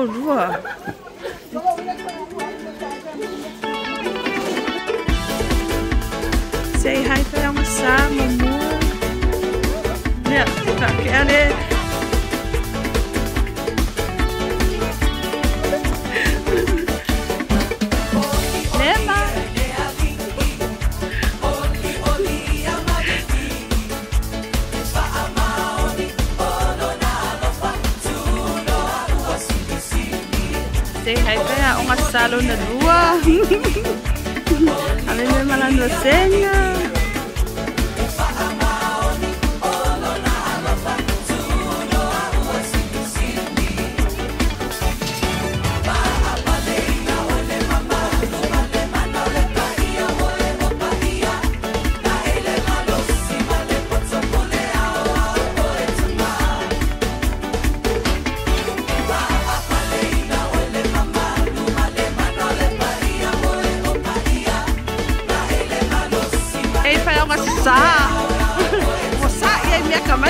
Lua. Say hi pa yung kasama mo. Yeah, kakiyari. Lema. Say hi pa yung kasalo na Lua. Alin na mga nosenya. Mosa, e aí minha cama